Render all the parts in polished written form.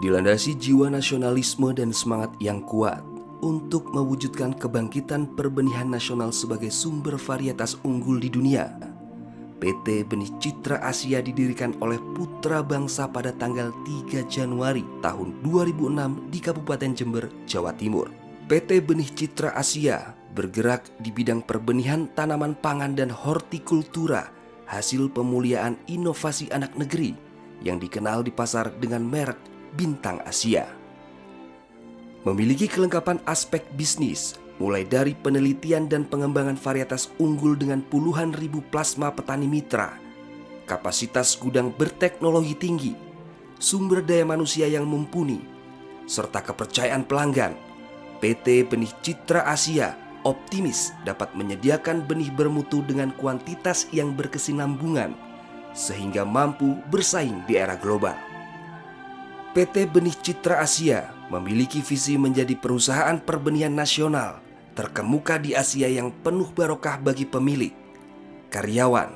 Dilandasi jiwa nasionalisme dan semangat yang kuat untuk mewujudkan kebangkitan perbenihan nasional sebagai sumber varietas unggul di dunia, PT Benih Citra Asia didirikan oleh putra bangsa pada tanggal 3 Januari tahun 2006 di Kabupaten Jember, Jawa Timur. PT Benih Citra Asia bergerak di bidang perbenihan tanaman pangan dan hortikultura, hasil pemuliaan inovasi anak negeri yang dikenal di pasar dengan merek Bintang Asia. Memiliki kelengkapan aspek bisnis, mulai dari penelitian dan pengembangan varietas unggul dengan puluhan ribu plasma petani mitra, kapasitas gudang berteknologi tinggi, sumber daya manusia yang mumpuni, serta kepercayaan pelanggan, PT Benih Citra Asia optimis dapat menyediakan benih bermutu dengan kuantitas yang berkesinambungan, sehingga mampu bersaing di era global. PT Benih Citra Asia memiliki visi menjadi perusahaan perbenihan nasional terkemuka di Asia yang penuh barokah bagi pemilik, karyawan,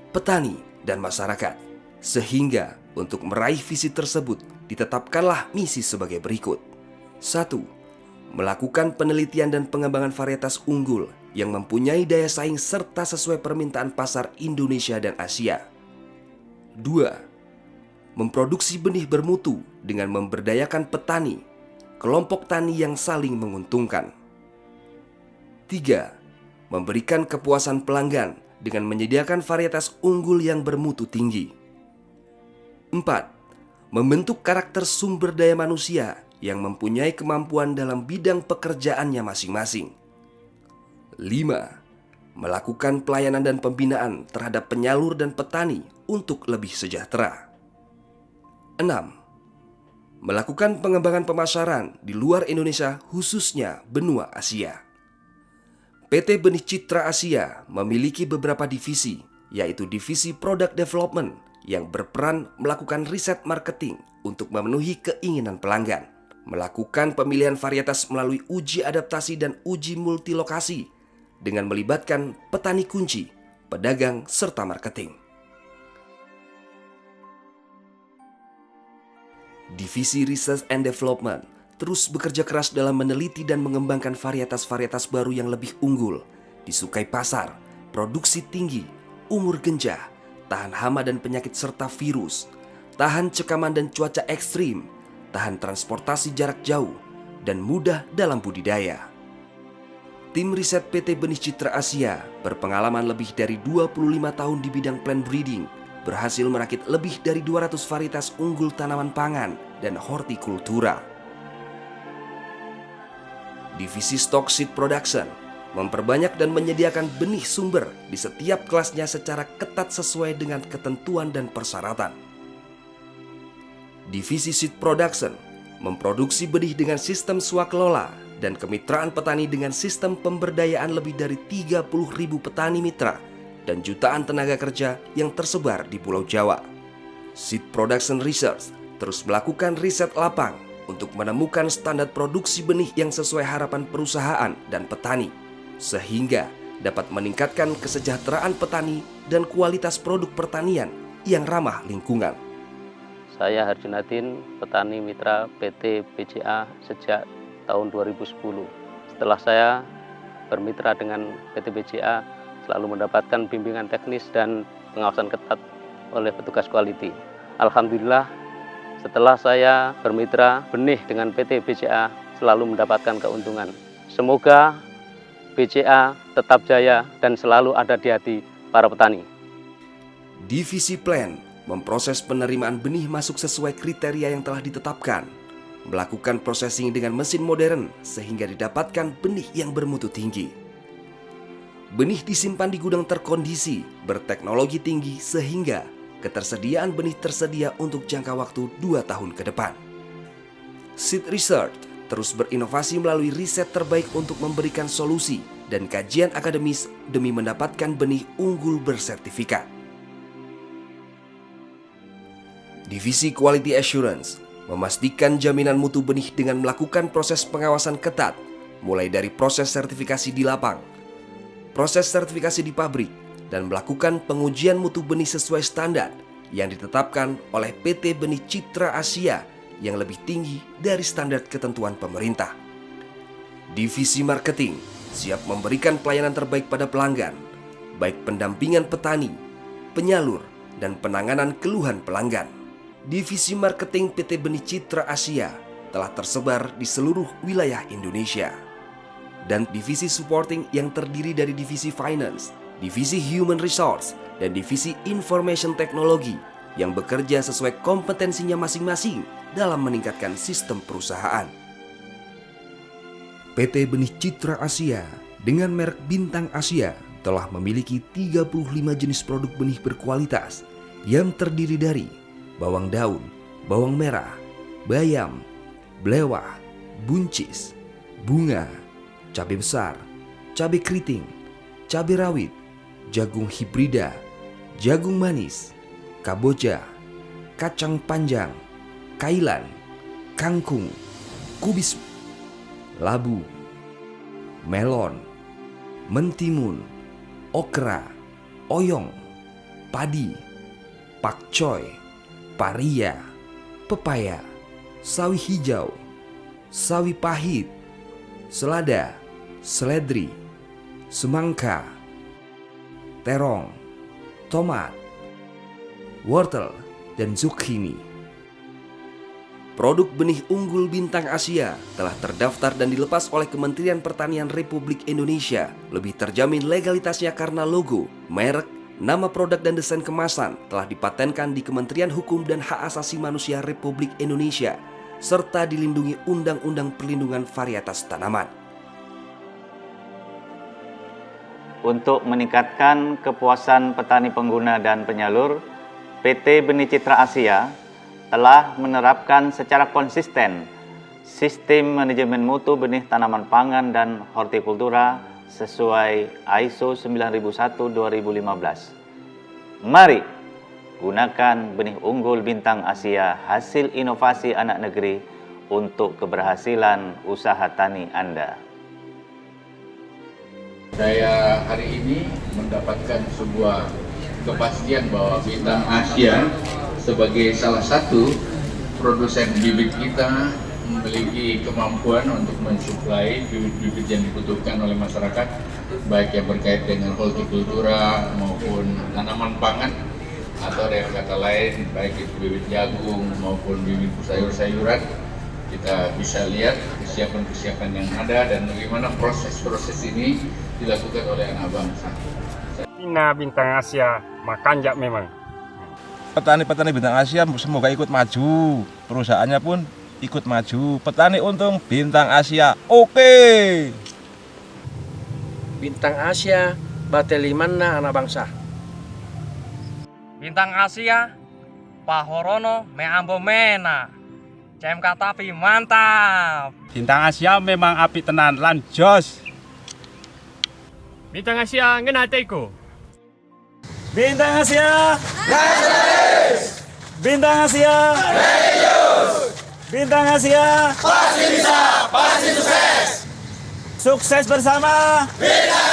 petani, dan masyarakat. Sehingga untuk meraih visi tersebut ditetapkanlah misi sebagai berikut. 1. Melakukan penelitian dan pengembangan varietas unggul yang mempunyai daya saing serta sesuai permintaan pasar Indonesia dan Asia. 2. Memproduksi benih bermutu dengan memberdayakan petani, kelompok tani yang saling menguntungkan. 3. Memberikan kepuasan pelanggan dengan menyediakan varietas unggul yang bermutu tinggi. 4. Membentuk karakter sumber daya manusia yang mempunyai kemampuan dalam bidang pekerjaannya masing-masing. 5. Melakukan pelayanan dan pembinaan terhadap penyalur dan petani untuk lebih sejahtera. 6. Melakukan pengembangan pemasaran di luar Indonesia, khususnya benua Asia. PT Benih Citra Asia memiliki beberapa divisi, yaitu divisi Product Development yang berperan melakukan riset marketing untuk memenuhi keinginan pelanggan, melakukan pemilihan varietas melalui uji adaptasi dan uji multilokasi dengan melibatkan petani kunci, pedagang, serta marketing. Divisi Research and Development terus bekerja keras dalam meneliti dan mengembangkan varietas-varietas baru yang lebih unggul, disukai pasar, produksi tinggi, umur genjah, tahan hama dan penyakit serta virus, tahan cekaman dan cuaca ekstrim, tahan transportasi jarak jauh, dan mudah dalam budidaya. Tim riset PT Benih Citra Asia berpengalaman lebih dari 25 tahun di bidang plant breeding, berhasil merakit lebih dari 200 varietas unggul tanaman pangan dan hortikultura. Divisi Stock Seed Production memperbanyak dan menyediakan benih sumber di setiap kelasnya secara ketat sesuai dengan ketentuan dan persyaratan. Divisi Seed Production memproduksi benih dengan sistem swakelola dan kemitraan petani dengan sistem pemberdayaan lebih dari 30.000 petani mitra dan jutaan tenaga kerja yang tersebar di Pulau Jawa. Seed Production Research terus melakukan riset lapang untuk menemukan standar produksi benih yang sesuai harapan perusahaan dan petani, sehingga dapat meningkatkan kesejahteraan petani dan kualitas produk pertanian yang ramah lingkungan. Saya Harjunatin, petani mitra PT BCA sejak tahun 2010. Setelah saya bermitra dengan PT BCA, selalu mendapatkan bimbingan teknis dan pengawasan ketat oleh petugas quality. Alhamdulillah, setelah saya bermitra benih dengan PT BCA, selalu mendapatkan keuntungan. Semoga BCA tetap jaya dan selalu ada di hati para petani. Divisi Plant memproses penerimaan benih masuk sesuai kriteria yang telah ditetapkan, melakukan processing dengan mesin modern sehingga didapatkan benih yang bermutu tinggi. Benih disimpan di gudang terkondisi, berteknologi tinggi sehingga ketersediaan benih tersedia untuk jangka waktu 2 tahun ke depan. Seed Research terus berinovasi melalui riset terbaik untuk memberikan solusi dan kajian akademis demi mendapatkan benih unggul bersertifikat. Divisi Quality Assurance memastikan jaminan mutu benih dengan melakukan proses pengawasan ketat, mulai dari proses sertifikasi di lapang, proses sertifikasi di pabrik, dan melakukan pengujian mutu benih sesuai standar yang ditetapkan oleh PT Benih Citra Asia yang lebih tinggi dari standar ketentuan pemerintah. Divisi marketing siap memberikan pelayanan terbaik pada pelanggan, baik pendampingan petani, penyalur, dan penanganan keluhan pelanggan. Divisi marketing PT Benih Citra Asia telah tersebar di seluruh wilayah Indonesia. Dan divisi supporting yang terdiri dari divisi finance, divisi human resource, dan divisi information technology yang bekerja sesuai kompetensinya masing-masing dalam meningkatkan sistem perusahaan. PT Benih Citra Asia dengan merek Bintang Asia telah memiliki 35 jenis produk benih berkualitas yang terdiri dari bawang daun, bawang merah, bayam, belewah, buncis, bunga, cabai besar, cabai keriting, cabai rawit, jagung hibrida, jagung manis, kamboja, kacang panjang, kailan, kangkung, kubis, labu, melon, mentimun, okra, oyong, padi, pakcoy, paria, pepaya, sawi hijau, sawi pahit, selada, seledri, semangka, terong, tomat, wortel, dan zucchini. Produk benih unggul Bintang Asia telah terdaftar dan dilepas oleh Kementerian Pertanian Republik Indonesia. Lebih terjamin legalitasnya karena logo, merek, nama produk dan desain kemasan telah dipatenkan di Kementerian Hukum dan Hak Asasi Manusia Republik Indonesia, serta dilindungi Undang-Undang Perlindungan Varietas Tanaman. Untuk meningkatkan kepuasan petani pengguna dan penyalur, PT Benih Citra Asia telah menerapkan secara konsisten sistem manajemen mutu benih tanaman pangan dan hortikultura sesuai ISO 9001:2015. Mari gunakan benih unggul Bintang Asia hasil inovasi anak negeri untuk keberhasilan usaha tani Anda. Saya hari ini mendapatkan sebuah kepastian bahwa Bintang Asia sebagai salah satu produsen bibit kita memiliki kemampuan untuk mensuplai bibit-bibit yang dibutuhkan oleh masyarakat, baik yang berkait dengan hortikultura maupun tanaman pangan, atau dengan kata lain baik itu bibit jagung maupun bibit sayur-sayuran. Kita bisa lihat kesiapan-kesiapan yang ada dan bagaimana proses-proses ini dilakukan oleh anak bangsa. Ina Bintang Asia makanjak memang. Petani-petani Bintang Asia semoga ikut maju, perusahaannya pun ikut maju. Petani untung, Bintang Asia oke. Bintang Asia batelimanna anak bangsa. Bintang Asia Pahorono meambo mena. CMK tapi mantap. Bintang Asia memang api tenan lan jos. Bintang Asia ngenateko. Bintang Asia Bintang Asia Bintang Asia pasti bisa, pasti sukses. Sukses bersama Bintang